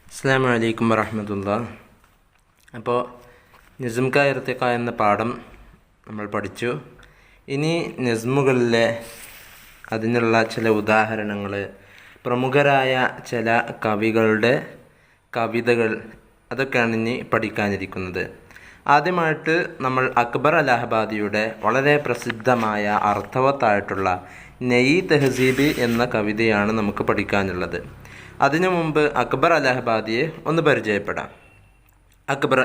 അസ്സലാമു അലൈക്കും വറഹ്മത്തുള്ളാഹി. അപ്പോൾ നസ്മുക ഇർത്തിഖ എന്ന പാഠം നമ്മൾ പഠിച്ചു. ഇനി നസ്മുകളിലെ അതിനുള്ള ചില ഉദാഹരണങ്ങൾ, പ്രമുഖരായ ചില കവികളുടെ കവിതകൾ, അതൊക്കെയാണ് ഇനി പഠിക്കാനിരിക്കുന്നത്. ആദ്യമായിട്ട് നമ്മൾ അക്ബർ അലഹബാദിയുടെ വളരെ പ്രസിദ്ധമായ അർത്ഥവത്തായിട്ടുള്ള നയി തെഹ്സീബ് എന്ന കവിതയാണ് നമുക്ക് പഠിക്കാനുള്ളത്. അതിനു മുമ്പ് അക്ബർ അലഹബാദിയെ ഒന്ന് പരിചയപ്പെടാം. अकबर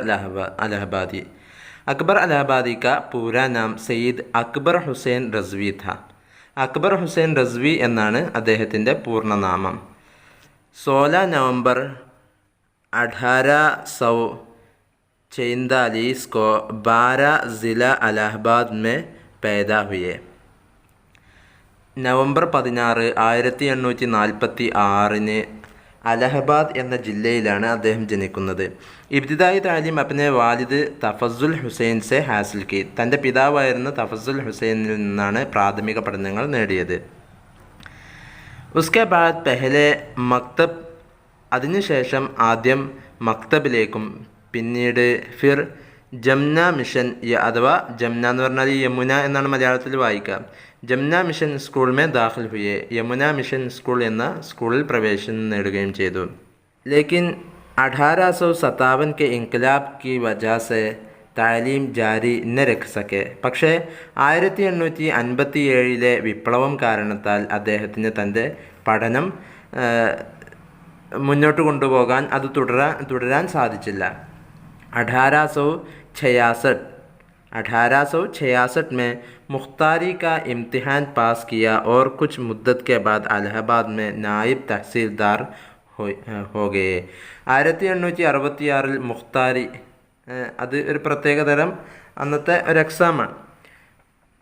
अलाहाबादी का पूरा नाम सईद अकबर हुसैन रज़वी था. അക്ബർ ഹുസൈൻ റസ്വി എന്നാണ് അദ്ദേഹത്തിൻ്റെ പൂർണ്ണനാമം. 16 नवंबर 1844 को 12 ज़िला इलाहाबाद में पैदा हुए. നവംബർ 16, 1846 അലഹബാദ് എന്ന ജില്ലയിലാണ് അദ്ദേഹം ജനിക്കുന്നത്. ഇബ്തിദായി താലീം അപ്നെ വാലിദ് തഫസുൽ ഹുസൈൻ സെ ഹാസിൽ കി. തൻ്റെ പിതാവായിരുന്ന തഫസുൽ ഹുസൈനിൽ നിന്നാണ് പ്രാഥമിക പഠനങ്ങൾ നേടിയത്. ഉസ്കെ ബാദ് പെഹലെ മക്തബ്, അതിനുശേഷം ആദ്യം മക്തബിലേക്കും പിന്നീട് ഫിർ ജംന മിഷൻ, അഥവാ ജംന എന്ന് പറഞ്ഞാൽ യമുന എന്നാണ് മലയാളത്തിൽ വായിക്കുക. ജംന mission school may ദാഖിൽ ഹുയെ, Yamuna mission school എന്ന സ്കൂളിൽ പ്രവേശനം നേടുകയും ചെയ്തു. ലേക്കിൻ 1857 के इनकलाब की वजह से താലീം ജാരി ന രഖ് സക്കെ. പക്ഷേ 1857 വിപ്ലവം കാരണത്താൽ അദ്ദേഹത്തിന് തൻ്റെ പഠനം മുന്നോട്ട് കൊണ്ടുപോകാൻ അത് തുടരാൻ സാധിച്ചില്ല. 1866 में मुख्तारी का इम्तिहान पास किया और कुछ मुद्दत के बाद इलाहाबाद में नायब तहसीलदार हो गए. 1866 മുഖ്താരി, അത് ഒരു പ്രത്യേകതരം അന്നത്തെ ഒരു എക്സാമാണ്,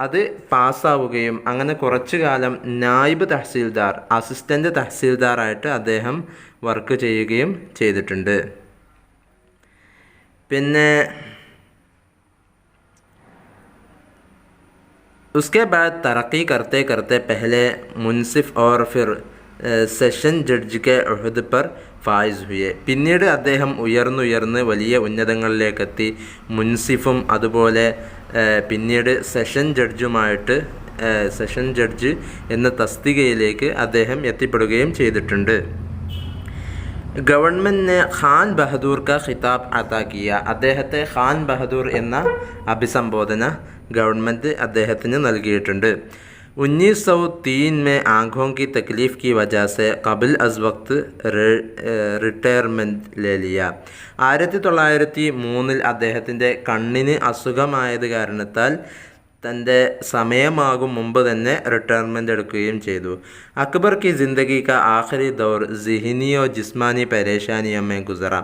അത് പാസ്സാവുകയും അങ്ങനെ കുറച്ചു കാലം നായിബ് തഹസീൽദാർ, അസിസ്റ്റൻ്റ് തഹസീൽദാറായിട്ട് അദ്ദേഹം വർക്ക് ചെയ്യുകയും ചെയ്തിട്ടുണ്ട്. പിന്നെ उसके बाद तरक्की करते करते पहले मुंसिफ और फिर സെഷൻ ജഡ്ജ് കെ ഉഹദ് പർ ഫായിസ് ഹുയെ. പിന്നീട് അദ്ദേഹം ഉയർന്ന് വലിയ ഉന്നതങ്ങളിലേക്കെത്തി. മുൻസിഫും അതുപോലെ പിന്നീട് സെഷൻ ജഡ്ജ് എന്ന തസ്തികയിലേക്ക് അദ്ദേഹം എത്തിപ്പെടുകയും ചെയ്തിട്ടുണ്ട്. ഗവൺമെൻറ്റിനെ ഖാൻ ബഹദൂർ കാ ഖിതാബ് അതാ കിയ. അദ്ദേഹത്തെ ഖാൻ ബഹദൂർ എന്ന അഭിസംബോധന ഗവൺമെൻറ് അദ്ദേഹത്തിന് നൽകിയിട്ടുണ്ട്. 1903 में आँखों की तकलीफ़ की वजह से कबल अज़ वक्त റിട്ടയർമെൻറ്റ് ले लिया. 1903 അദ്ദേഹത്തിൻ്റെ കണ്ണിന് അസുഖമായത് കാരണത്താൽ തൻ്റെ സമയമാകും മുമ്പ് തന്നെ റിട്ടയർമെൻറ്റ് എടുക്കുകയും ചെയ്തു. അക്ബർ की ज़िंदगी का आखिरी दौर ज़िहनी और जिस्मानी परेशानियों में गुज़रा.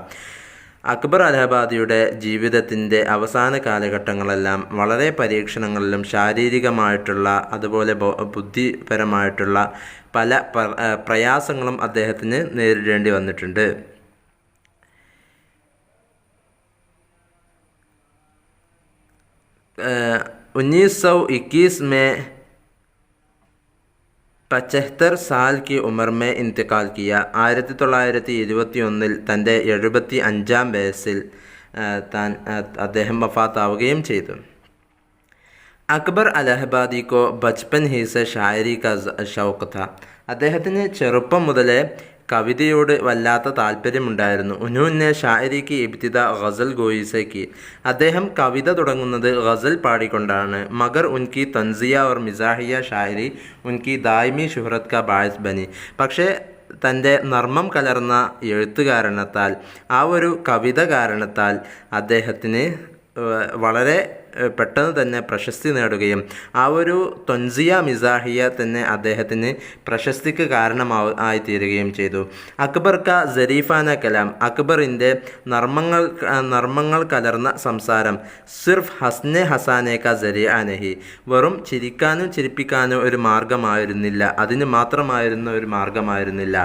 അക്ബർ അലഹബാദിയുടെ ജീവിതത്തിൻ്റെ അവസാന കാലഘട്ടങ്ങളെല്ലാം വളരെ പരീക്ഷണങ്ങളിലും ശാരീരികമായിട്ടുള്ള അതുപോലെ ബുദ്ധിപരമായിട്ടുള്ള പല പ്രയാസങ്ങളും അദ്ദേഹത്തിന് നേരിടേണ്ടി വന്നിട്ടുണ്ട്. 1921 में 75 साल की उम्र में इंतकाल किया. 1921 തൻ്റെ 75-ാം വയസ്സിൽ അദ്ദേഹം വഫാത്താവുകയും ചെയ്തു. അക്ബർ അലഹബാദി കോ ബച്പൻ ഹി സെ ഷായരി കാ ഷൗഖ് था. അദ്ദേഹത്തിന് ചെറുപ്പം മുതലേ കവിതയോട് വല്ലാത്ത താല്പര്യമുണ്ടായിരുന്നു. ഉൻഹോനെ ഷായരിക്ക് ഇബ്തിദ ഗസൽ ഗോയി സെ കി. അദ്ദേഹം കവിത തുടങ്ങുന്നത് ഗസൽ പാടിക്കൊണ്ടാണ്. മഗർ ഉൻകി തൻസിയ और മിസാഹിയ ഷായരി ഉൻകി ദായിമി ഷുഹറത്ത് കാ ബായസ് ബനി. പക്ഷേ തൻ്റെ നർമ്മം കലർന്ന എഴുത്ത് കാരണത്താൽ, ആ ഒരു കവിത കാരണത്താൽ അദ്ദേഹത്തിന് വളരെ പെട്ടെന്ന് തന്നെ പ്രശസ്തി നേടുകയും ആ ഒരു തൊൻസിയ മിസാഹിയ തന്നെ അദ്ദേഹത്തിന് പ്രശസ്തിക്ക് ആയിത്തീരുകയും ചെയ്തു. അക്ബർ കാ സരീഫാന കലാം. അക്ബറിൻ്റെ നർമ്മങ്ങൾ കലർന്ന സംസാരം സിർഫ് ഹസ്നെ ഹസാനെ കാ സരിഅ നഹി. വെറും ചിരിക്കാനും ചിരിപ്പിക്കാനും ഒരു മാർഗമായിരുന്നില്ല, അതിന് മാത്രമായിരുന്ന ഒരു മാർഗമായിരുന്നില്ല.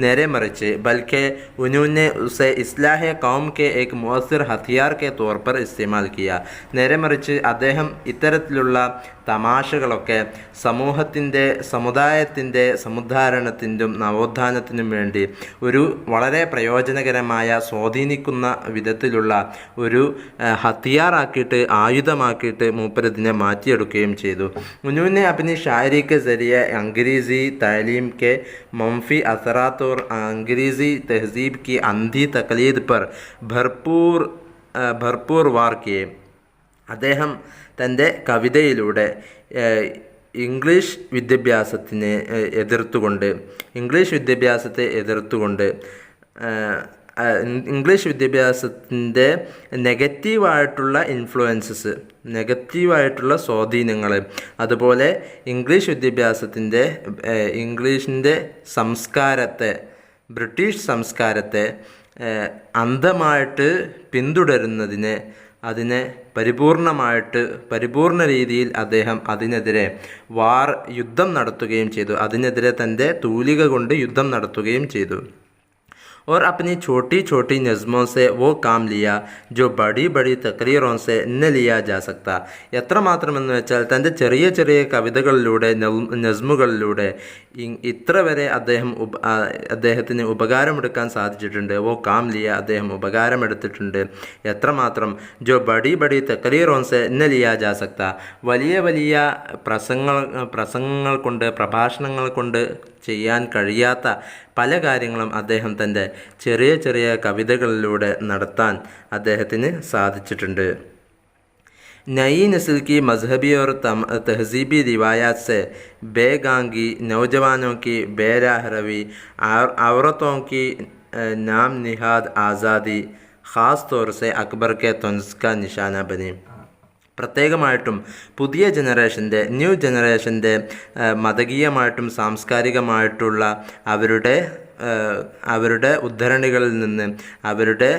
നേരെ മറിച്ച് ബൽക്കെ ഉനൂനെ ഉസെ ഇസ്ലാഹെ കൗം കെ ഏക് മുഅസ്സിർ ഹथियार के तौर पर इस्तेमाल किया. നേരെ മറിച്ച് മറിച്ച് അദ്ദേഹം ഇത്തരത്തിലുള്ള തമാശകളൊക്കെ സമുദായത്തിൻ്റെ സമുദ്ധാരണത്തിനും നവോത്ഥാനത്തിനും വേണ്ടി ഒരു വളരെ പ്രയോജനകരമായ സ്വാധീനിക്കുന്ന വിധത്തിലുള്ള ഒരു ഹത്തിയാറാക്കിയിട്ട് ആയുധമാക്കിയിട്ട് മൂപ്പരതിനെ മാറ്റിയെടുക്കുകയും ചെയ്തു. उन्होंने अपनी शायरी के ज़रिए अंग्रेज़ी तालीम के मंफी असरात और अंग्रेज़ी तहज़ीब की अंधी तकलीद पर भरपूर वार किए. അദ്ദേഹം തൻ്റെ കവിതയിലൂടെ ഇംഗ്ലീഷ് വിദ്യാഭ്യാസത്തെ എതിർത്തുകൊണ്ട് ഇംഗ്ലീഷ് വിദ്യാഭ്യാസത്തിൻ്റെ നെഗറ്റീവായിട്ടുള്ള സ്വാധീനങ്ങൾ, അതുപോലെ ഇംഗ്ലീഷിൻ്റെ സംസ്കാരത്തെ, ബ്രിട്ടീഷ് സംസ്കാരത്തെ അന്ധമായിട്ട് പിന്തുടരുന്നതിനെ, അതിനെ പരിപൂർണ രീതിയിൽ അദ്ദേഹം അതിനെതിരെ യുദ്ധം നടത്തുകയും ചെയ്തു. അതിനെതിരെ തൻ്റെ തൂലിക കൊണ്ട് യുദ്ധം നടത്തുകയും ചെയ്തു. और अपनी छोटी छोटी नज़्मों से वो काम लिया जो बड़ी बड़ी तकरीरों से न लिया जा सकता. എത്രമാത്രമെന്ന് വെച്ചാൽ തൻ്റെ ചെറിയ ചെറിയ കവിതകളിലൂടെ, നസ്മുകളിലൂടെ ഇത്ര വരെ അദ്ദേഹത്തിന് ഉപകാരമെടുക്കാൻ സാധിച്ചിട്ടുണ്ട്. വോ കാം ലിയ, അദ്ദേഹം ഉപകാരമെടുത്തിട്ടുണ്ട്. എത്രമാത്രം, ജോ ബഡി ബഡി തക്രീറോൻ സെ ന ലിയാ ജാ സക്ത, വലിയ വലിയ പ്രസംഗങ്ങൾ കൊണ്ട്, പ്രഭാഷണങ്ങൾ കൊണ്ട് ചെയ്യാൻ കഴിയാത്ത പല കാര്യങ്ങളും അദ്ദേഹം തൻ്റെ ചെറിയ ചെറിയ കവിതകളിലൂടെ നടത്താൻ അദ്ദേഹത്തിന് സാധിച്ചിട്ടുണ്ട്. नई नस्ल की मजहबी और तहजीबी रिवायात से बेगांगी, नौजवानों की बेराह रवी, औरतों की नाम निहाद आज़ादी ख़ास तौर से अकबर के तंज़ का निशाना बनी. പ്രത്യേകമായിട്ടും പുതിയ ന്യൂ ജനറേഷൻ്റെ മതകീയമായിട്ടും സാംസ്കാരികമായിട്ടുള്ള അവരുടെ ഉദ്ധരണികളിൽ നിന്ന്, അവരുടെ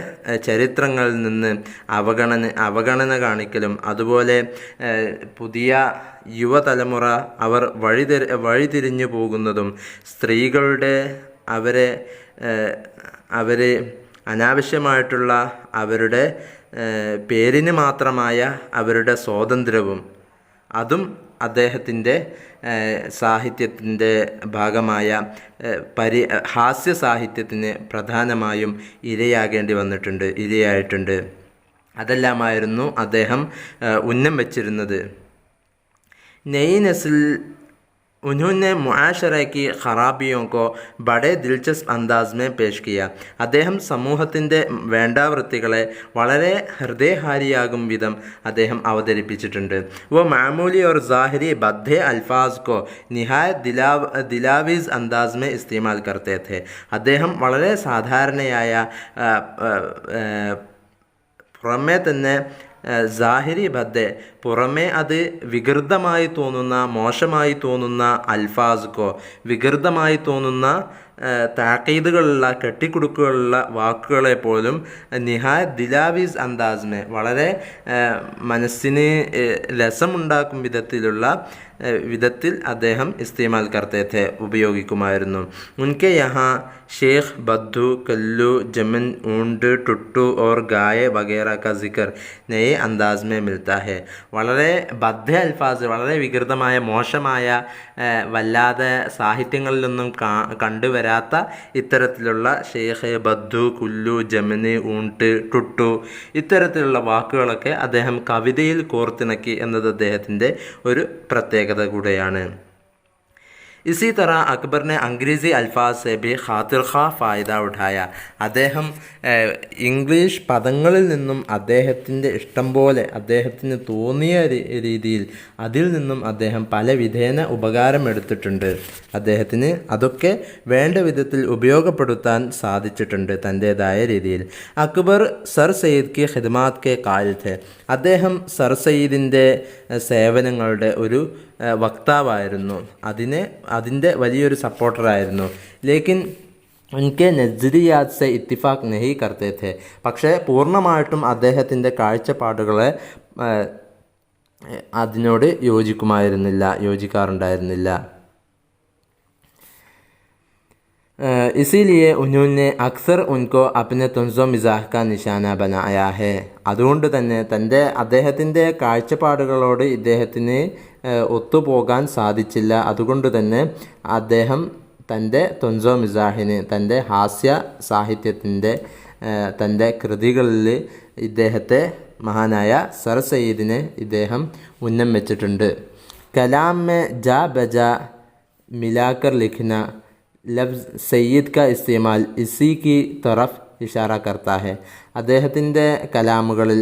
ചരിത്രങ്ങളിൽ നിന്ന് അവഗണന കാണിക്കലും, അതുപോലെ പുതിയ യുവതലമുറ അവർ വഴിതിരിഞ്ഞു പോകുന്നതും, സ്ത്രീകളുടെ അവരെ അനാവശ്യമായിട്ടുള്ള അവരുടെ പേരിന് മാത്രമായ അവരുടെ സ്വാതന്ത്ര്യവും, അതും അദ്ദേഹത്തിൻ്റെ സാഹിത്യത്തിൻ്റെ ഭാഗമായ ഹാസ്യ സാഹിത്യത്തിന് പ്രധാനമായും ഇരയായിട്ടുണ്ട്. അതെല്ലാമായിരുന്നു അദ്ദേഹം ഉന്നം വച്ചിരുന്നത്. നയി നസ്ൽ उन्होंने मुआशरे की ख़राबियों को बड़े दिलचस्प अंदाज में पेश किया. അദ്ദേഹം സമൂഹത്തിൻ്റെ വേണ്ടാവൃത്തികളെ വളരെ ഹൃദയഹാരിയാകും വിധം അദ്ദേഹം അവതരിപ്പിച്ചിട്ടുണ്ട്. वो मामूली और ज़ाहिरी बद्धे अल्फाज को निहायत दिलावीज़ अंदाज में इस्तेमाल करते थे. അദ്ദേഹം വളരെ സാധാരണയായ പുറമേ തന്നെ സാഹിരി ബദ്ദെ, പുറമേ അത് വികൃതമായി തോന്നുന്ന, മോശമായി തോന്നുന്ന അൽഫാസ്കോ, വികൃതമായി തോന്നുന്ന താക്കീതുകളുള്ള, കെട്ടിക്കുടുക്കുകളുള്ള വാക്കുകളെ പോലും നിഹായത്ത് ദിലാവീസ് അന്താസ്മെ, വളരെ മനസ്സിന് രസമുണ്ടാക്കും വിധത്തിൽ അദ്ദേഹം ഇസ്തേമാൽ കർത്തേ थे, ഉപയോഗിക്കുമായിരുന്നു. ഉൻകെ യഹാ शेख, बद्दू, कल्लू, जमन, ऊंट, टुट्टू और गाय वगैरह का जिक्र नए अंदाज में मिलता है. വളരെ ബദ്ധ അൽഫാസ്, വളരെ വികൃതമായ, മോശമായ, വല്ലാതെ സാഹിത്യങ്ങളിലൊന്നും കണ്ടുവരാത്ത ഇത്തരത്തിലുള്ള ഷെയ്ഖ്, ബദ്ദു, കുല്ലു, ജമന്, ഊണ്ട്, ടുട്ടു ഇത്തരത്തിലുള്ള വാക്കുകളൊക്കെ അദ്ദേഹം കവിതയിൽ കോർത്തിണക്കി എന്നത് അദ്ദേഹത്തിൻ്റെ ഒരു പ്രത്യേകത കൂടെയാണ്. इसी तरह अकबर ने अंग्रेज़ी अल्फाज से भी खातिर ख़ा फ़ायदा उठाया. അദ്ദേഹം ഇംഗ്ലീഷ് പദങ്ങളിൽ നിന്നും അദ്ദേഹത്തിൻ്റെ ഇഷ്ടം പോലെ, അദ്ദേഹത്തിന് തോന്നിയ രീതിയിൽ അതിൽ നിന്നും അദ്ദേഹം പല വിധേന ഉപകാരമെടുത്തിട്ടുണ്ട്. അദ്ദേഹത്തിന് അതൊക്കെ വേണ്ട വിധത്തിൽ ഉപയോഗപ്പെടുത്താൻ സാധിച്ചിട്ടുണ്ട് തൻ്റേതായ രീതിയിൽ. അക്ബർ സർ സയ്യിദ് കി ഖിദ്മാത് കെ ഖായിൽ थे. അദ്ദേഹം സർ സയ്യിദിൻ്റെ സേവനങ്ങളുടെ ഒരു വക്താവായിരുന്നു, അതിൻ്റെ വലിയൊരു സപ്പോർട്ടറായിരുന്നു. ലേക്കിൻ ഉൻകെ നസ്രിയാത്ത് സെ ഇത്തിഫാഖ് നഹി കർത്തേ थे. പക്ഷേ പൂർണ്ണമായിട്ടും അദ്ദേഹത്തിൻ്റെ കാഴ്ചപ്പാടുകളെ അതിനോട് യോജിക്കാറുണ്ടായിരുന്നില്ല. इसीलिए उन्होंने अक्सर उनको अपने तंज़ോ മിസാഹ് का നിശാന बनाया है. അതുകൊണ്ട് തന്നെ അദ്ദേഹത്തിൻ്റെ കാഴ്ചപ്പാടുകളോട് ഇദ്ദേഹത്തിന് ഒത്തുപോകാൻ സാധിച്ചില്ല. അതുകൊണ്ട് തന്നെ അദ്ദേഹം തൻ്റെ തൻസോ മിസാഹിന്, തൻ്റെ ഹാസ്യ സാഹിത്യത്തിൻ്റെ തൻ്റെ കൃതികളിൽ ഇദ്ദേഹത്തെ മഹാനായ സർ സയ്യിദിനെ ഇദ്ദേഹം ഉന്നം വെച്ചിട്ടുണ്ട്. കലാം മേ ജാ ബജാ മിലാക്കർ ലിഖ്ന ലഫ്സ് സയ്യിദ് का इस्तेमाल इसी की तरफ ഇഷാറ करता है. അദ്ദേഹത്തിൻ്റെ കലാമുകളിൽ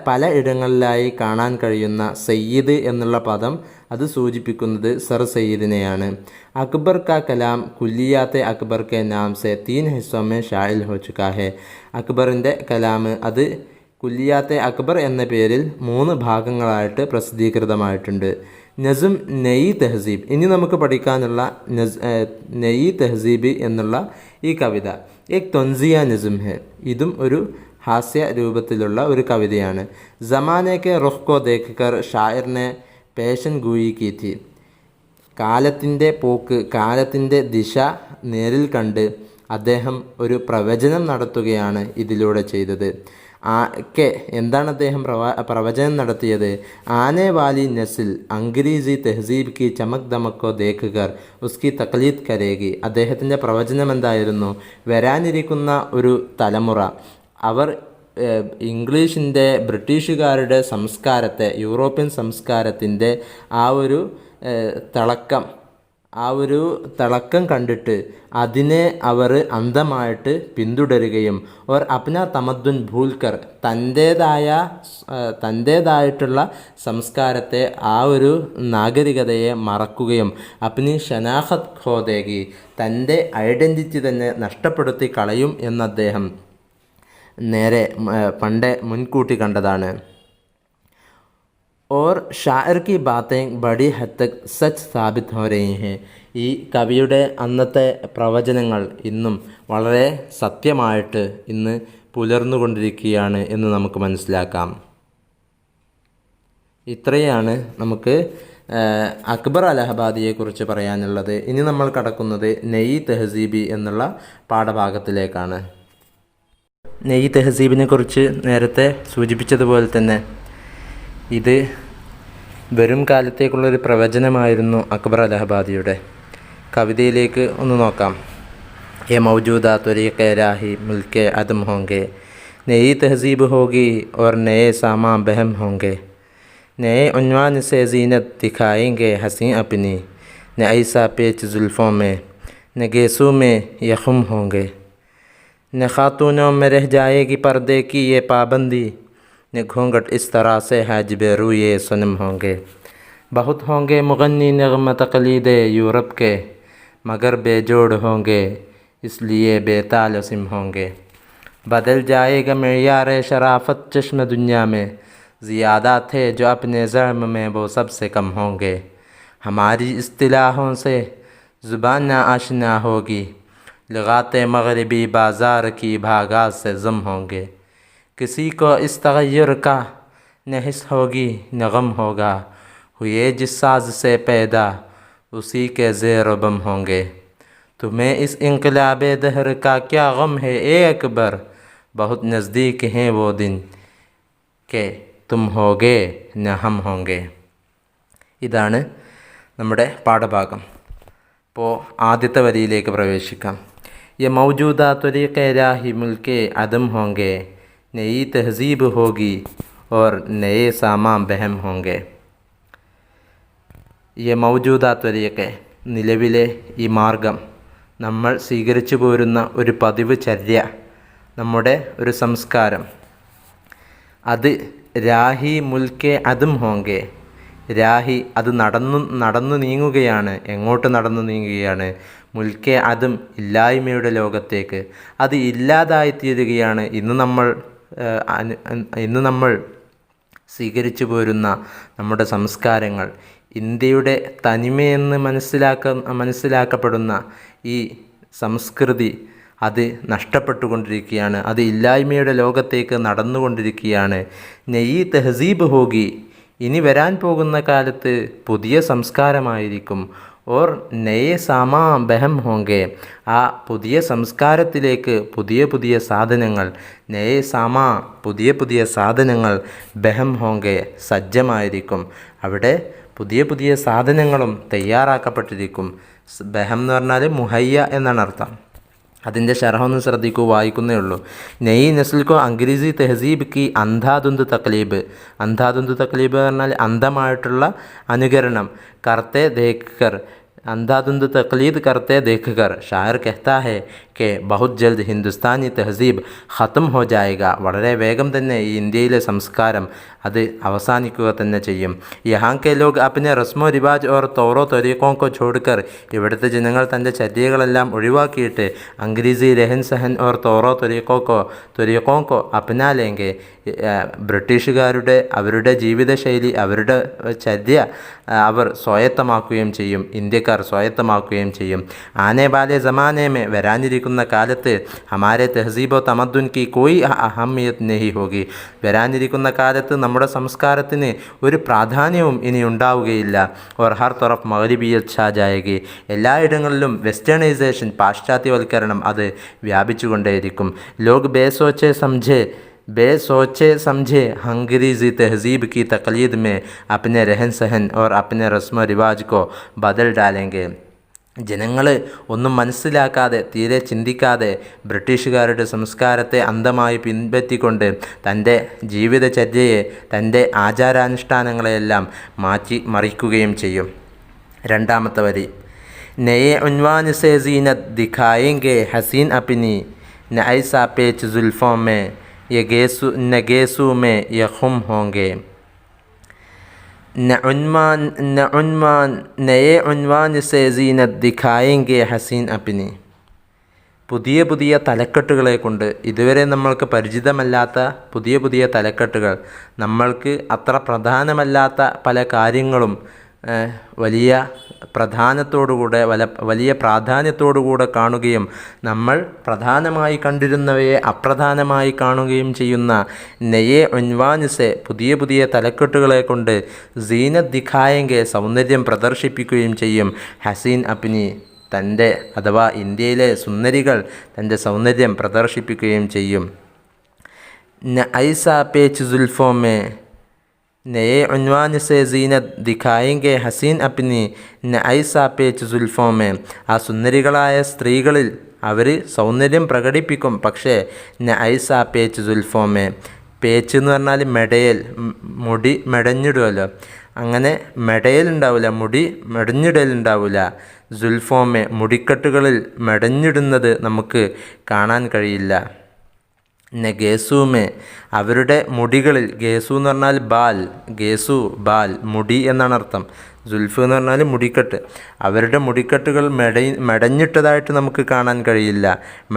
പല ഇടങ്ങളിലായി കാണാൻ കഴിയുന്ന സയ്യിദ് എന്നുള്ള പദം അത് സൂചിപ്പിക്കുന്നത് സർ സയ്യിദിനെയാണ്. അക്ബർ കാ കലാം കുല്ലിയാത്തെ അക്ബർ കെ നാം സെ 3 ഹിസ്സോं में ഷാഇൽ ഹോ ചുക്കാ ഹെ. അക്ബറിൻ്റെ കലാം അത് കുല്ലിയാത്തെ അക്ബർ എന്ന പേരിൽ 3 ഭാഗങ്ങളായിട്ട് പ്രസിദ്ധീകൃതമായിട്ടുണ്ട്. നസും നയി തെഹ്സീബ്, ഇനി നമുക്ക് പഠിക്കാനുള്ള നയി തെഹ്സീബ് എന്നുള്ള ഈ കവിത एक तंजिया नज़म है. ഇതും ഒരു ഹാസ്യ രൂപത്തിലുള്ള ഒരു കവിതയാണ്. ज़माने के रुख को देखकर शायर ने पेशन गोई की थी. കാലത്തിൻ്റെ പോക്ക്, കാലത്തിൻ്റെ ദിശ നേരിൽ കണ്ട് അദ്ദേഹം ഒരു പ്രവചനം നടത്തുകയാണ് ഇതിലൂടെ ചെയ്തത്. എന്താണ് അദ്ദേഹം പ്രവചനം നടത്തിയത്? ആനെ വാലി നസിൽ അംഗ്രീസി തെഹ്സീബ് കി ചമക് ദമക്കോ ദേഖുകർ ഉസ്കി തക്ലീദ് കരേഗി. അദ്ദേഹത്തിൻ്റെ പ്രവചനം എന്തായിരുന്നു? വരാനിരിക്കുന്ന ഒരു തലമുറ അവർ ഇംഗ്ലീഷിൻ്റെ, ബ്രിട്ടീഷുകാരുടെ സംസ്കാരത്തെ, യൂറോപ്യൻ സംസ്കാരത്തിൻ്റെ ആ ഒരു തിളക്കം കണ്ടിട്ട് അതിനെ അവർ അന്ധമായിട്ട് പിന്തുടരുകയും ഓർ അപ്ന തമദ്ദുൻ ഭൂൽക്കർ, തൻ്റേതായിട്ടുള്ള സംസ്കാരത്തെ, ആ ഒരു നാഗരികതയെ മറക്കുകയും അപ്നി ഷനാഖത്ത് ഖോദേഗി, തൻ്റെ ഐഡൻറ്റിറ്റി തന്നെ നഷ്ടപ്പെടുത്തി കളയും എന്ന് അദ്ദേഹം പണ്ടേ മുൻകൂട്ടി കണ്ടതാണ്. और शायर की बातें बड़ी हद तक सच साबित हो रही हैं. ഈ കവിയുടെ അന്നത്തെ പ്രവചനങ്ങൾ ഇന്നും വളരെ സത്യമായിട്ട് ഇന്ന് പുലർന്നുകൊണ്ടിരിക്കുകയാണ് എന്ന് നമുക്ക് മനസ്സിലാക്കാം. ഇത്രയാണ് നമുക്ക് അക്ബർ അലഹബാദിയെക്കുറിച്ച് പറയാനുള്ളത്. ഇനി നമ്മൾ കടക്കുന്നത് നയി തെഹ്സീബി എന്നുള്ള പാഠഭാഗത്തിലേക്കാണ്. നയി തെഹ്സീബിനെ കുറിച്ച് നേരത്തെ സൂചിപ്പിച്ചതുപോലെ തന്നെ ഇത് വരും കാലത്തേക്കുള്ളൊരു പ്രവചനമായിരുന്നു അക്ബർ അലഹബാദിയുടെ. കവിതയിലേക്ക് ഒന്ന് നോക്കാം. യെ മൗജൂദ ത്വരീഖെ രാഹി മുൽക്കെ അദം ഹോംഗെ, നയി തഹസീബ് ഹോഗി और नए सामा बहम होंगे, नए उन्वान से जीनत दिखाएंगे हंसी अपनी, न ऐसा पेच जुल्फ़ों में न गेसू में यखुम होंगे, न खातूनों में रह जाएगी पर्दे की ये पाबंदी, ने घूंघट इस तरह से हाजिब रूए सनम होंगे. बहुत होंगे मुगन्नी नग़्म तक़लीद यूरोप के, मगर बेजोड़ होंगे इसलिए बेताल सिम होंगे. बदल जाएगा मेयार शराफत चश्म दुनिया में, ज़ियादा थे जो अपने ज़र्म में वो सबसे कम होंगे. हमारी इस्तिलाहों से ज़ुबान ना आशना होगी, लगाते मगरबी बाज़ार की भागात से ज़म होंगे. किसी को इस तग़य्युर का न हिस होगी न गम होगा, हुए जिस साज से पैदा उसी के ज़ेर बम होंगे. तुम्हें इस इनक़लाब दहर का क्या गम है ए अकबर, बहुत नज़दीक हैं वो दिन के तुम होगे न हम होंगे. ഇതാണ് നമ്മുടെ പാഠഭാഗം. അപ്പോൾ ആദ്യത്തെ വരിയിലേക്ക് പ്രവേശിക്കാം. യെ മൗജൂദ ത്വരീഖെ രാഹി മുൽക്കെ അദം ഹോംഗെ, നയി തഹസീബ് ഹോഗി और नए सामा बहम होंगे. യെ മൗജൂദ ത്വരീഖെ, നിലവിലെ ഈ മാർഗം, നമ്മൾ സ്വീകരിച്ചു പോരുന്ന ഒരു പതിവ് ചര്യ, നമ്മുടെ ഒരു സംസ്കാരം, അത് രാഹി മുൽക്കെ അദം ഹോംഗെ, രാഹി അത് നടന്നു നീങ്ങുകയാണ്. എങ്ങോട്ട് നടന്നു നീങ്ങുകയാണ്? മുൽക്കെ അദം, ഇല്ലായ്മയുടെ ലോകത്തേക്ക്. അത് ഇല്ലാതായിത്തീരുകയാണ്. ഇന്ന് നമ്മൾ സ്വീകരിച്ചു പോരുന്ന നമ്മുടെ സംസ്കാരങ്ങൾ, ഇന്ത്യയുടെ തനിമയെന്ന് മനസ്സിലാക്കപ്പെടുന്ന ഈ സംസ്കൃതി അത് നഷ്ടപ്പെട്ടുകൊണ്ടിരിക്കുകയാണ്. അത് ഇല്ലായ്മയുടെ ലോകത്തേക്ക് നടന്നുകൊണ്ടിരിക്കുകയാണ്. നയി തെഹസീബ് ഹോഗി, ഇനി വരാൻ പോകുന്ന കാലത്ത് പുതിയ സംസ്കാരമായിരിക്കും. ഓർ നയെ സാമാ ബഹം ഹോങ്കെ, ആ പുതിയ സംസ്കാരത്തിലേക്ക് പുതിയ പുതിയ സാധനങ്ങൾ, നയെ സാമാ പുതിയ പുതിയ സാധനങ്ങൾ, ബഹം ഹോങ്കെ സജ്ജമായിരിക്കും. അവിടെ പുതിയ പുതിയ സാധനങ്ങളും തയ്യാറാക്കപ്പെട്ടിരിക്കും. ബഹം എന്ന് പറഞ്ഞാൽ മുഹയ്യ എന്നാണ് അർത്ഥം. അതിൻ്റെ ഷർഹൊന്ന് ശ്രദ്ധിക്കൂ, വായിക്കുന്നേ ഉള്ളൂ. നയി നസ്ൽ കോ അംഗ്രേസി തെഹസീബ് കി അന്ധാധുന്ത് തക്ലീബ്. അന്ധാധുന്ത് തക്ലീബ് പറഞ്ഞാൽ അന്ധമായിട്ടുള്ള അനുകരണം. കർത്തെ ദേഖ് കർ, अंधाधुंध तकलीद करते देखकर शायर कहता है कि बहुत जल्द ഹിന്ദുസ്ഥാനി തഹസീബ് ഖത്തം ഹോ ജായേഗ. വളരെ വേഗം തന്നെ ഈ ഇന്ത്യയിലെ സംസ്കാരം അത് അവസാനിക്കുക തന്നെ ചെയ്യും. യഹാ കെ ലോഗ് അപ്നെ റസ്മോ റിവാജ് ഓർ തൗറോ തരീഖോ കോ ഛോഡ്കർ, ഇവിടുത്തെ ജനങ്ങൾ തൻ്റെ ചര്യകളെല്ലാം ഒഴിവാക്കിയിട്ട് അംഗ്രേസി രഹൻ സഹൻ ഓർ തൗറോ തരീഖോ കോ അപ്നാ ലേങ്കെ, ബ്രിട്ടീഷുകാരുടെ അവരുടെ ജീവിതശൈലി, അവരുടെ ചര്യ അവർ സ്വായത്തമാക്കുകയും ചെയ്യും, ഇന്ത്യക്കാർ സ്വായത്തമാക്കുകയും ചെയ്യും. ആനെ വാലെ ജമാനെ വരാനിരിക്കുന്ന കാലത്ത് ഹമാരെ തെഹസീബോ തമദ്ദുൻ കി കോയി അഹമ്മിയത്ത് നഹി ഹോഗി, വരാനിരിക്കുന്ന കാലത്ത് നമ്മുടെ സംസ്കാരത്തിന് ഒരു പ്രാധാന്യവും ഇനി ഉണ്ടാവുകയില്ല. ഓർ ഹർ തൊറഫ് മഗ്രിബിയത് ഛാ ജായേഗി, എല്ലായിടങ്ങളിലും വെസ്റ്റേണൈസേഷൻ, പാശ്ചാത്യവൽക്കരണം അത് വ്യാപിച്ചുകൊണ്ടേയിരിക്കും. ലോഗ് बेसोचे समझे अंग्रेज़ी तहज़ीब की तक़लीद में अपने रहन सहन और अपने रस्म रिवाज को बदल डालेंगे. ജനങ്ങൾ ഒന്നും മനസ്സിലാക്കാതെ, തീരെ ചിന്തിക്കാതെ ബ്രിട്ടീഷുകാരുടെ സംസ്കാരത്തെ അന്ധമായി പിൻപറ്റിക്കൊണ്ട് തൻ്റെ ജീവിതചര്യയെ, തൻ്റെ ആചാരാനുഷ്ഠാനങ്ങളെയെല്ലാം മാറ്റി മറിക്കുകയും ചെയ്യും. രണ്ടാമത്തെ വരി, നയെ ഉൻവാൻ സെ സീനത്ത് ദിഖായേംഗെ ഹസീൻ അപ്നി നഐ സാ പേച്ച് जुल्फ़ों में नगेसू में यखुम होंगे. नए उन्वान से जीनत दिखाएंगे हसीन अपनी. പുതിയ പുതിയ തലക്കെട്ടുകളെ കൊണ്ട്, ഇതുവരെ നമ്മൾക്ക് പരിചിതമല്ലാത്ത പുതിയ പുതിയ തലക്കെട്ടുകൾ, നമ്മൾക്ക് അത്ര പ്രധാനമല്ലാത്ത പല കാര്യങ്ങളും വലിയ പ്രാധാന്യത്തോടുകൂടെ കാണുകയും നമ്മൾ പ്രധാനമായി കണ്ടിരുന്നവയെ അപ്രധാനമായി കാണുകയും ചെയ്യുന്ന നയെ ഉൻവാനിസെ, പുതിയ പുതിയ തലക്കെട്ടുകളെ കൊണ്ട് സീനത്ത് ദിഖായെങ്കിൽ സൗന്ദര്യം പ്രദർശിപ്പിക്കുകയും ചെയ്യും. ഹസീൻ അപ്നി, തൻ്റെ അഥവാ ഇന്ത്യയിലെ സുന്ദരികൾ തൻ്റെ സൗന്ദര്യം പ്രദർശിപ്പിക്കുകയും ചെയ്യും. ഐസ പേച്ച് സുൽഫോമേ നയെ ഉൻവാൻ സെ സീനത്ത് ദിഖായെങ്കിൽ ഹസീൻ അപ്നി നഐസ പേച്ച് സുൽഫോമേ, ആ സുന്ദരികളായ സ്ത്രീകളിൽ അവർ സൗന്ദര്യം പ്രകടിപ്പിക്കും. പക്ഷേ നഐസ പേച്ച് സുൽഫോമേ, പേച്ച് എന്ന് പറഞ്ഞാൽ മെടയൽ, മുടി മെടഞ്ഞിടുമല്ലോ, അങ്ങനെ മെടയലുണ്ടാവില്ല, മുടി മെടഞ്ഞിടലുണ്ടാവില്ല. സുൽഫോമേ, മുടിക്കെട്ടുകളിൽ മെടഞ്ഞിടുന്നത് നമുക്ക് കാണാൻ കഴിയില്ല. ഗേസുമേ, അവരുടെ മുടികളിൽ, ഗേസു എന്ന് പറഞ്ഞാൽ ബാൽ, ഗേസു ബാൽ, മുടി എന്നാണ് അർത്ഥം. സുൽഫ് എന്ന് പറഞ്ഞാൽ മുടിക്കെട്ട്. അവരുടെ മുടിക്കെട്ടുകൾ മെടഞ്ഞിട്ടതായിട്ട് നമുക്ക് കാണാൻ കഴിയില്ല,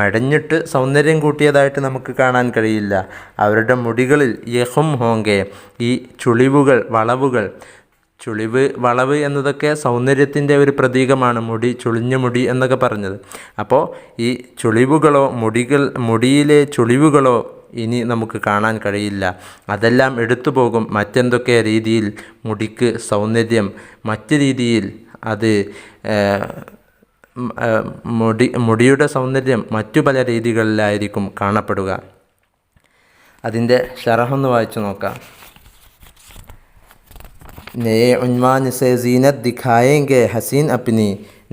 മെടഞ്ഞിട്ട് സൗന്ദര്യം കൂട്ടിയതായിട്ട് നമുക്ക് കാണാൻ കഴിയില്ല. അവരുടെ മുടികളിൽ യഹും ഹോങ്കെ, ഈ ചുളിവുകൾ, വളവുകൾ, വളവ് എന്നതൊക്കെ സൗന്ദര്യത്തിൻ്റെ ഒരു പ്രതീകമാണ്, ചുളിഞ്ഞ മുടി എന്നൊക്കെ പറഞ്ഞത്. അപ്പോൾ ഈ ചുളിവുകളോ, മുടിയിലെ ചുളിവുകളോ ഇനി നമുക്ക് കാണാൻ കഴിയില്ല, അതെല്ലാം എടുത്തു പോകും. മറ്റെന്തൊക്കെ രീതിയിൽ മുടിക്ക് സൗന്ദര്യം, മറ്റ് രീതിയിൽ അത് മുടിയുടെ സൗന്ദര്യം മറ്റു പല രീതികളിലായിരിക്കും കാണപ്പെടുക. അതിൻ്റെ ഷറഹൊന്ന് വായിച്ചു നോക്കാം. नए उन्वान से जीनत दिखाएंगे हसीन अपनी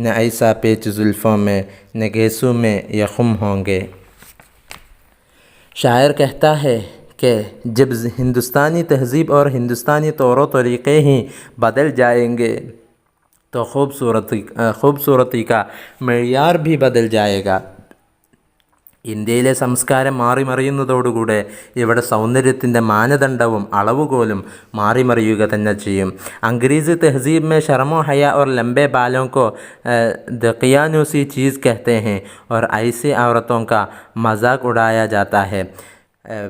नई सा पेच जुल्फ़ों में नगेसू में यखुम होंगे. शायर कहता है कि जब हिंदुस्तानी तहज़ीब और हिंदुस्तानी तौर तरीक़े ही बदल जाएंगे तो खूबसूरती का मेयार भी बदल जाएगा. ഇന്ത്യയിലെ സംസ്കാരം മാറിമറിയുന്നതോടുകൂടെ ഇവിടെ സൗന്ദര്യത്തിൻ്റെ മാനദണ്ഡവും അളവുകോലും മാറിമറിയുക തന്നെ ചെയ്യും. അംഗ്രേസി തഹസീബ് में शर्मो हया और लंबे बालों को दकियानूसी चीज़ कहते हैं और ऐसी औरतों का मजाक उड़ाया जाता है.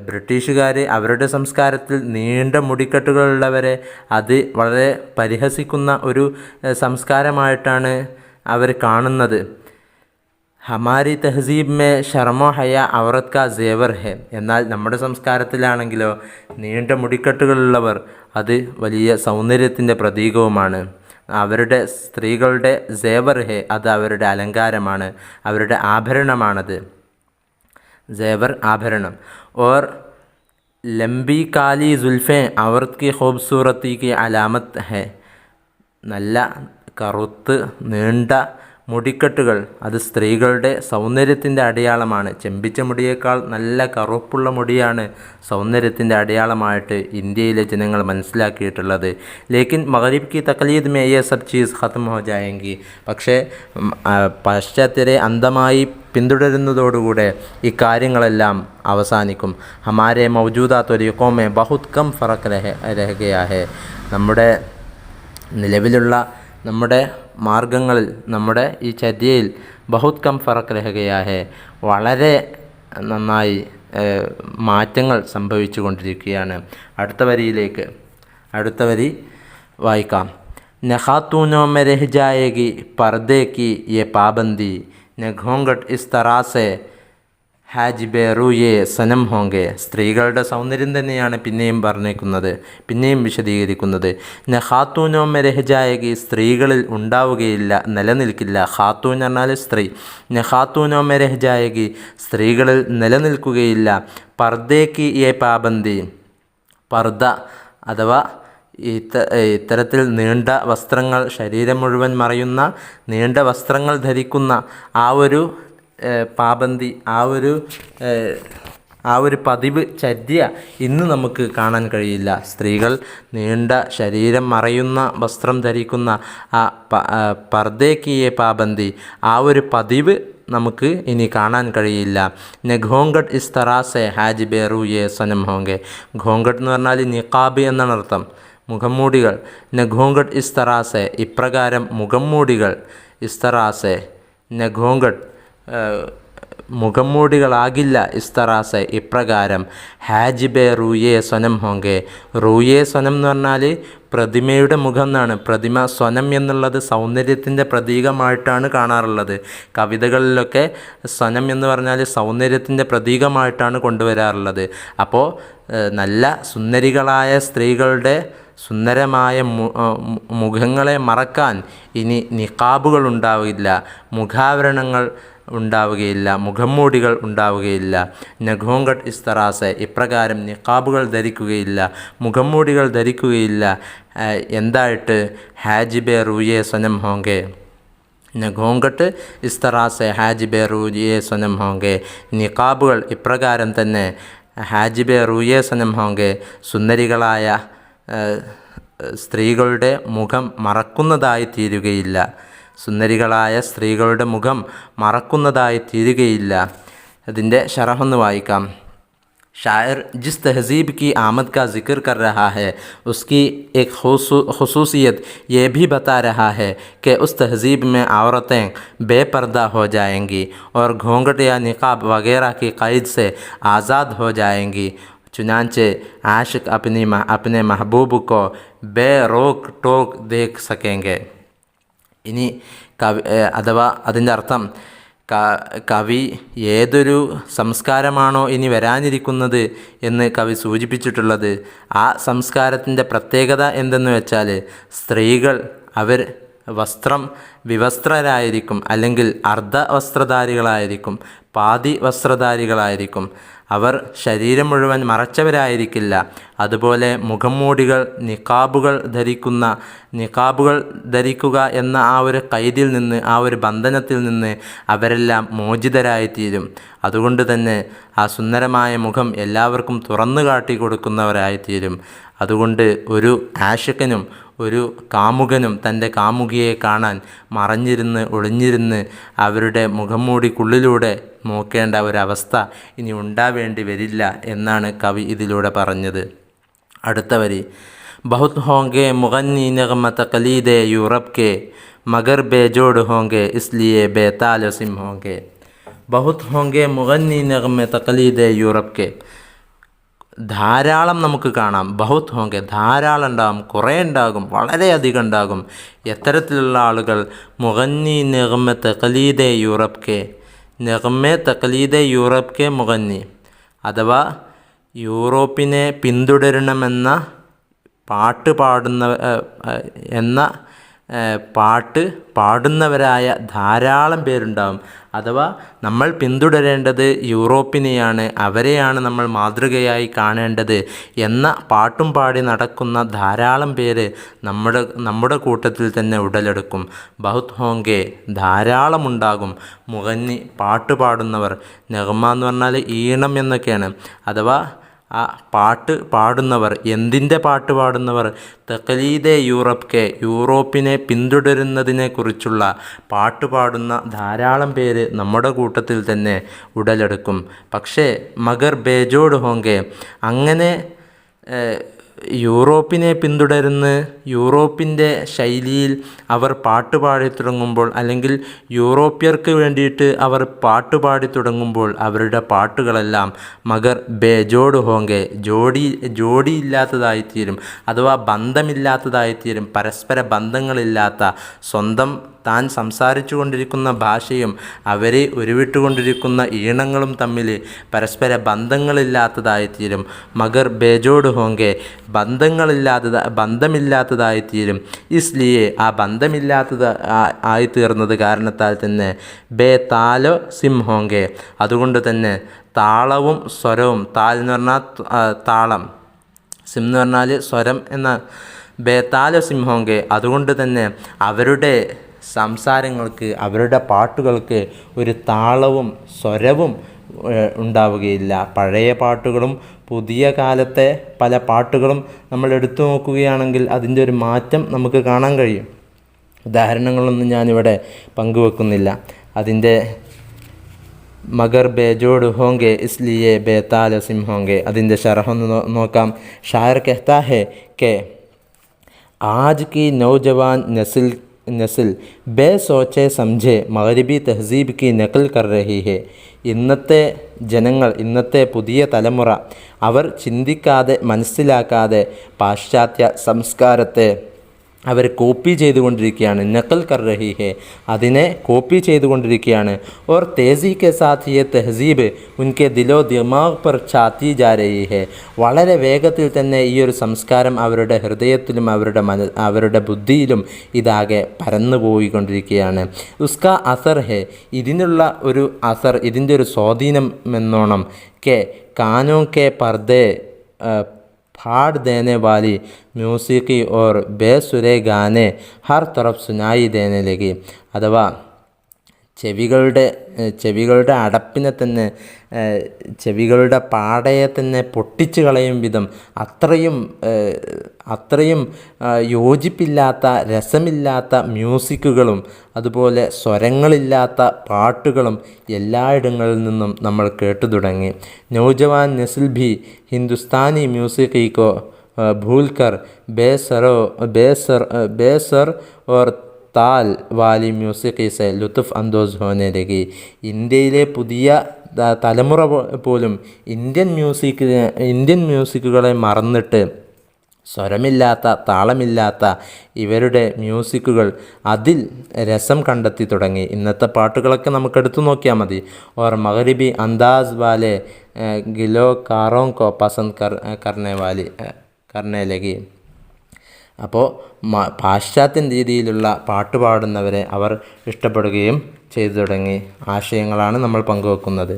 ബ്രിട്ടീഷുകാർ അവരുടെ സംസ്കാരത്തിൽ നീണ്ട മുടിക്കെട്ടുകളുള്ളവരെ അത് വളരെ പരിഹസിക്കുന്ന ഒരു സംസ്കാരമായിട്ടാണ് അവർ കാണുന്നത്. ഹമാരി തഹസീബ് മേ ഷർമോ ഹയ ഔറത്ത് കാ സേവർ ഹെ, എന്നാൽ നമ്മുടെ സംസ്കാരത്തിലാണെങ്കിലോ നീണ്ട മുടിക്കെട്ടുകളുള്ളവർ അത് വലിയ സൗന്ദര്യത്തിൻ്റെ പ്രതീകവുമാണ്. അവരുടെ സ്ത്രീകളുടെ സേവർ ഹെ, അത് അവരുടെ അലങ്കാരമാണ്, അവരുടെ ആഭരണമാണത്. സേവർ ആഭരണം. ഓർ ലംബി കാലി സുൽഫേ ഔറത്ത് കി ഖൂബ്സൂറത്തി കി അലാമത്ത് ഹെ, നല്ല കറുത്ത് നീണ്ട മുടിക്കെട്ടുകൾ അത് സ്ത്രീകളുടെ സൗന്ദര്യത്തിൻ്റെ അടയാളമാണ്. ചെമ്പിച്ച മുടിയേക്കാൾ നല്ല കറുപ്പുള്ള മുടിയാണ് സൗന്ദര്യത്തിൻ്റെ അടയാളമായിട്ട് ഇന്ത്യയിലെ ജനങ്ങൾ മനസ്സിലാക്കിയിട്ടുള്ളത്. ലേക്കിൻ മഗ്രിബ് കി തഖലീദ് മേ യേ സബ് ചീസ് ഖത്ം ഹോ ജായേങ്കി, പക്ഷേ പാശ്ചാത്യരെ അന്ധമായി പിന്തുടരുന്നതോടുകൂടെ ഈ കാര്യങ്ങളെല്ലാം അവസാനിക്കും. ഹമാരെ മൗജൂദാ ത്വരീഖോ മേ ബഹുത് കം ഫറഖ് രഹ ഗയാ ഹെ, നമ്മുടെ നിലവിലുള്ള നമ്മുടെ മാർഗങ്ങളിൽ, നമ്മുടെ ഈ ചര്യയിൽ ബഹുത് കം ഫറഖ് രഹ ഗയാ ഹെ, വളരെ നന്നായി മാറ്റങ്ങൾ സംഭവിച്ചു കൊണ്ടിരിക്കുകയാണ്. അടുത്ത വരി വായിക്കാം. ന ഖാത്തൂനോ മെ രഹ് ജായേഗി പർദേ കി യെ പാബന്ദി, ന ഘോംഘട്ട് ഇസ് തറാ സെ ഹാജിബെ റൂയെ സനം ഹോങ്കെ. സ്ത്രീകളുടെ സൗന്ദര്യം തന്നെയാണ് പിന്നെയും വിശദീകരിക്കുന്നത്. ന ഖാത്തൂനോ മെ രഹ് ജായേഗി, സ്ത്രീകളിൽ ഉണ്ടാവുകയില്ല, നിലനിൽക്കില്ല. ഖാത്തൂൻ പറഞ്ഞാൽ സ്ത്രീ. ന ഖാത്തൂനോ മെ രഹ് ജായേഗി, സ്ത്രീകളിൽ നിലനിൽക്കുകയില്ല. പർദ്ദേക്ക് യെ പാബന്ദി, പർദ അഥവാ ഇത്തരത്തിൽ നീണ്ട വസ്ത്രങ്ങൾ, ശരീരം മുഴുവൻ മറയുന്ന നീണ്ട വസ്ത്രങ്ങൾ ധരിക്കുന്ന ആ ഒരു പാബന്തി, ആ ഒരു പതിവ് ചര്യ ഇന്ന് നമുക്ക് കാണാൻ കഴിയില്ല. സ്ത്രീകൾ നീണ്ട ശരീരം മറയുന്ന വസ്ത്രം ധരിക്കുന്ന ആ പർദ്ദേക്കിയെ പാബന്തി, ആ ഒരു പതിവ് നമുക്ക് ഇനി കാണാൻ കഴിയില്ല. നെ ഘോംഘട്ട് ഇസ് തറാസെ ഹാജിബെ റൂയെ സനം ഹോങ്കെ. ഘോംഘട്ട് എന്ന് പറഞ്ഞാൽ നിഖാബ് എന്നാണ് അർത്ഥം, മുഖംമൂടികൾ. നെ ഘോംഘട്ട് ഇസ് തറാസെ, ഇപ്രകാരം മുഖംമൂടികൾ. ഇസ് തറാസെ നെ ഘോംഘട്ട്, മുഖംമൂടികളാകില്ല. ഇസ്തറാസെ, ഇപ്രകാരം. ഹാജിബെ റൂയെ സ്വനം ഹോങ്കെ. റൂയെ സ്വനം എന്ന് പറഞ്ഞാൽ പ്രതിമയുടെ മുഖം എന്നാണ്. പ്രതിമ, സ്വനം എന്നുള്ളത് സൗന്ദര്യത്തിൻ്റെ പ്രതീകമായിട്ടാണ് കാണാറുള്ളത്. കവിതകളിലൊക്കെ സ്വനം എന്ന് പറഞ്ഞാൽ സൗന്ദര്യത്തിൻ്റെ പ്രതീകമായിട്ടാണ് കൊണ്ടുവരാറുള്ളത്. അപ്പോൾ നല്ല സുന്ദരികളായ സ്ത്രീകളുടെ സുന്ദരമായ മുഖങ്ങളെ മറക്കാൻ ഇനി നിഖാബുകൾ ഉണ്ടാവില്ല, മുഖാവരണങ്ങൾ ഉണ്ടാവുകയില്ല, മുഖംമൂടികൾ ഉണ്ടാവുകയില്ല. നഘോംഘട്ട് ഇസ്തറാസെ, ഇപ്രകാരം നിഖാബുകൾ ധരിക്കുകയില്ല, മുഖംമൂടികൾ ധരിക്കുകയില്ല. എന്തായിട്ട്? ഹാജിബെ റൂയെ സനം ഹോങ്കെ. നഘോംഘട്ട് ഇസ്തറാസെ ഹാജിബെ റൂയെ സനം ഹോങ്കെ. നിഖാബുകൾ ഇപ്രകാരം തന്നെ. ഹാജിബെ റൂയെ സനം ഹോങ്കെ, സുന്ദരികളായ സ്ത്രീകളുടെ മുഖം മറക്കുന്നതായി തീരുകയില്ല. സുന്ദരികളായ സ്ത്രീകളുടെ മുഖം മറക്കുന്നതായി തീരുകയില്ല. അതിൻ്റെ ശറഹൊന്ന് വായിക്കാം. शायर जिस तहज़ीब की आमद का ज़िक्र कर रहा है उसकी एक ख़ुसूसियत ये भी बता रहा है कि उस तहज़ीब में औरतें बेपर्दा हो जाएंगी और घूंघट या निक़ाब वग़ैरह की क़ैद से आज़ाद हो जाएंगी. चुनांचे आशिक अपने महबूब को बेरोक टोक देख सकेंगे. ഇനി അഥവാ അതിൻ്റെ അർത്ഥം, കവി ഏതൊരു സംസ്കാരമാണോ ഇനി വരാനിരിക്കുന്നത് എന്ന് കവി സൂചിപ്പിച്ചിട്ടുള്ളത്, ആ സംസ്കാരത്തിൻ്റെ പ്രത്യേകത എന്തെന്ന് വെച്ചാൽ സ്ത്രീകൾ അവർ വിവസ്ത്രരായിരിക്കും, അല്ലെങ്കിൽ അർദ്ധവസ്ത്രധാരികളായിരിക്കും, പാതി വസ്ത്രധാരികളായിരിക്കും. അവർ ശരീരം മുഴുവൻ മറച്ചവരായിരിക്കില്ല. അതുപോലെ മുഖംമൂടികൾ, നിഖാബുകൾ ധരിക്കുക എന്ന ആ ഒരു ഖൈദിൽ നിന്ന്, ആ ഒരു ബന്ധനത്തിൽ നിന്ന് അവരെല്ലാം മോചിതരായിത്തീരും. അതുകൊണ്ട് തന്നെ ആ സുന്ദരമായ മുഖം എല്ലാവർക്കും തുറന്നു കാട്ടി കൊടുക്കുന്നവരായിത്തീരും. അതുകൊണ്ട് ഒരു ആഷിഖനും ഒരു കാമുകനും തൻ്റെ കാമുകിയെ കാണാൻ മറഞ്ഞിരുന്ന് ഒളിഞ്ഞിരുന്ന് അവരുടെ മുഖംമൂടിക്കുള്ളിലൂടെ നോക്കേണ്ട ഒരവസ്ഥ ഇനി ഉണ്ടാവേണ്ടി വരില്ല എന്നാണ് കവി ഇതിലൂടെ പറഞ്ഞത്. അടുത്ത വരി. ബഹുത് ഹോങ്കെ മുഗന്നി നഗ്മ തഖലീദെ യൂറബ് കെ മഗർ ബേജോഡ് ഹോങ്കെ ഇസ്ലിയെ ബേതാലസിം ഹോങ്കെ. ബഹുത് ഹോങ്കെ മുഗന്നി നഗ്മ തഖലീദെ യൂറബ് കെ. ധാരാളം നമുക്ക് കാണാം. ബഹുത് ഹോങ്കെ, ധാരാളം ഉണ്ടാകും, കുറേ ഉണ്ടാകും, വളരെയധികം ഉണ്ടാകും. എത്തരത്തിലുള്ള ആളുകൾ? മുഗന്നി നഗ്മ തഖലീദെ യൂറബ് കെ. നഗ്മ തഖലീദെ യൂറബ് കെ മുഗന്നി, അഥവാ യൂറോപ്പിനെ പിന്തുടരണമെന്ന പാട്ട് പാടുന്ന എന്ന പാട്ട് പാടുന്നവരായ ധാരാളം പേരുണ്ടാവും. അഥവാ നമ്മൾ പിന്തുടരേണ്ടത് യൂറോപ്പിനെയാണ്, അവരെയാണ് നമ്മൾ മാതൃകയായി കാണേണ്ടത് എന്ന പാട്ടും പാടി നടക്കുന്ന ധാരാളം പേര് നമ്മുടെ കൂട്ടത്തിൽ തന്നെ ഉടലെടുക്കും. ബഹുത് ഹോങ്കെ, ധാരാളമുണ്ടാകും. മുഗന്നി, പാട്ട് പാടുന്നവർ. നഗ്മ എന്ന് പറഞ്ഞാൽ ഈണം എന്നൊക്കെയാണ്. അഥവാ ആ പാട്ട് പാടുന്നവർ. എന്തിൻ്റെ പാട്ട് പാടുന്നവർ? തഖലീദെ യൂറോപ്പ്, യൂറോപ്പിനെ പിന്തുടരുന്നതിനെക്കുറിച്ചുള്ള പാട്ട് പാടുന്ന ധാരാളം പേര് നമ്മുടെ കൂട്ടത്തിൽ തന്നെ ഉടലെടുക്കും. പക്ഷേ മഗർ ബേജോഡ് ഹോങ്കെ, അങ്ങനെ യൂറോപ്പിനെ പിന്തുടരുന്ന് യൂറോപ്പിൻ്റെ ശൈലിയിൽ അവർ പാട്ട് പാടി തുടങ്ങുമ്പോൾ, അല്ലെങ്കിൽ യൂറോപ്യർക്ക് വേണ്ടിയിട്ട് അവർ പാട്ട് പാടി തുടങ്ങുമ്പോൾ അവരുടെ പാട്ടുകളെല്ലാം മഗർ ബേജോഡ് ഹോങ്കെ, ജോഡിയില്ലാത്തതായിത്തീരും. അഥവാ ബന്ധമില്ലാത്തതായിത്തീരും. പരസ്പര ബന്ധങ്ങളില്ലാത്ത, സ്വന്തം താൻ സംസാരിച്ചു കൊണ്ടിരിക്കുന്ന ഭാഷയും അവരെ ഉരുവിട്ടുകൊണ്ടിരിക്കുന്ന ഈണങ്ങളും തമ്മിൽ പരസ്പര ബന്ധങ്ങളില്ലാത്തതായിത്തീരും. മഗർ ബേജോഡ് ഹോങ്കെ, ബന്ധമില്ലാത്തതായിത്തീരും. ഇസ്ലിയെ, ആ ബന്ധമില്ലാത്തത് ആയിത്തീർന്നത് കാരണത്താൽ തന്നെ ബേ താലോ സിം ഹോങ്കെ, അതുകൊണ്ട് തന്നെ താളവും സ്വരവും, താൽ എന്ന് പറഞ്ഞാൽ താളം, സിം എന്ന് പറഞ്ഞാൽ സ്വരം എന്ന, ബേതാലോ സിംഹോങ്കെ, അതുകൊണ്ട് തന്നെ അവരുടെ സംസാരങ്ങൾക്ക്, അവരുടെ പാട്ടുകൾക്ക് ഒരു താളവും സ്വരവും ഉണ്ടാവുകയില്ല. പഴയ പാട്ടുകളും പുതിയ കാലത്തെ പല പാട്ടുകളും നമ്മൾ എടുത്തു നോക്കുകയാണെങ്കിൽ അതിൻ്റെ ഒരു മാറ്റം നമുക്ക് കാണാൻ കഴിയും. ഉദാഹരണങ്ങളൊന്നും ഞാനിവിടെ പങ്കുവെക്കുന്നില്ല. അതിൻ്റെ മഗർ ബേജോഡ് ഹോങ്കെ ഇസ്ലിയെ ബേതാലോ സിം ഹോങ്കെ, അതിൻ്റെ ഷറഹൊന്ന് നോക്കാം. ഷായർ कहता है कि आज की नौजवान नस्ल बेसोचे समझे मगरिबी तहजीब की नकल कर रही है. ഇന്നത്തെ ജനങ്ങൾ, ഇന്നത്തെ പുതിയ തലമുറ, അവർ ചിന്തിക്കാതെ മനസ്സിലാക്കാതെ പാശ്ചാത്യ സംസ്കാരത്തെ അവർ കോപ്പി ചെയ്തുകൊണ്ടിരിക്കുകയാണ്. നക്കൽ കർ റഹി ഹെ, അതിനെ കോപ്പി ചെയ്തുകൊണ്ടിരിക്കുകയാണ്. ഓർ തേസി കെ സാത്ത് യെ തെഹസീബ് ഉൻകെ ദിലോ ദിമാഗ് പർ ഛാത്തി ജാ രഹി ഹെ, വളരെ വേഗത്തിൽ തന്നെ ഈ ഒരു സംസ്കാരം അവരുടെ ഹൃദയത്തിലും അവരുടെ ബുദ്ധിയിലും ഇതാകെ പരന്നു പോയിക്കൊണ്ടിരിക്കുകയാണ്. ഉസ്കാ അസർ ഹെ, ഇതിനുള്ള ഒരു അസർ, ഇതിൻ്റെ ഒരു സ്വാധീനം എന്നോണം കെ കാനോ കെ പർദേ फाड़ देने वाली म्यूसिकी और बेसुरे गाने हर तरफ सुनाई देने लगी. अथवा ചെവികളുടെ അടപ്പിനെ തന്നെ, ചെവികളുടെ പാടയെ തന്നെ പൊട്ടിച്ചു കളയും വിധം അത്രയും യോജിപ്പില്ലാത്ത, രസമില്ലാത്ത മ്യൂസിക്കുകളും അതുപോലെ സ്വരങ്ങളില്ലാത്ത പാട്ടുകളും എല്ലായിടങ്ങളിൽ നിന്നും നമ്മൾ കേട്ടു തുടങ്ങി. നൗജവാൻ നസ്ൽ ഭി ഹിന്ദുസ്ഥാനി മ്യൂസിക്കി കോ ഭൂൽക്കർ ബേസർ ഓർ താൽ വാലി മ്യൂസിക്കി സെ ലുത്ഫ് അന്തോസ് ഹോനെ ലഗി. ഇന്ത്യയിലെ പുതിയ തലമുറ പോലും ഇന്ത്യൻ മ്യൂസിക്കുകളെ മറന്നിട്ട് സ്വരമില്ലാത്ത, താളമില്ലാത്ത ഇവരുടെ മ്യൂസിക്കുകൾ, അതിൽ രസം കണ്ടെത്തി തുടങ്ങി. ഇന്നത്തെ പാട്ടുകളൊക്കെ നമുക്കെടുത്തു നോക്കിയാൽ മതി. ഓർ മഗരിബി അന്താസ് വാലെ ഗിലോ കാറോം കോ പസന്ത് കർണേ ലഗി. അപ്പോൾ പാശ്ചാത്യൻ രീതിയിലുള്ള പാട്ട് പാടുന്നവരെ അവർ ഇഷ്ടപ്പെടുകയും ചെയ്തു തുടങ്ങി. ആശയങ്ങളാണ് നമ്മൾ പങ്കുവെക്കുന്നത്.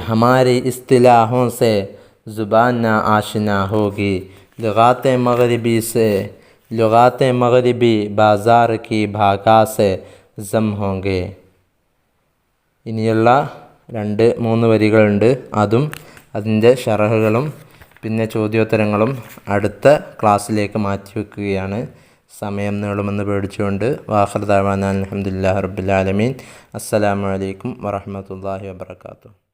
ഹമാരെ ഇസ്തിലാഹോं से ज़ुबान ना आशना होगी, लुगाते मगरिबी बाज़ार की भागा से जम होंगे. ഇനിയുള്ള 2-3 വരികളുണ്ട്. അതും അതിൻ്റെ ഷറഹുകളും പിന്നെ ചോദ്യോത്തരങ്ങളും അടുത്ത ക്ലാസ്സിലേക്ക് മാറ്റിവെക്കുകയാണ്. സമയം നീളുമെന്ന് പേടിച്ചുകൊണ്ട് വാഖിർ ദഅ്വാനാ അൽഹംദുലില്ലാഹി റബ്ബിൽ ആലമീൻ. അസ്സലാമു അലൈക്കും വറഹ്മത്തുള്ളാഹി വബറകാതുഹു.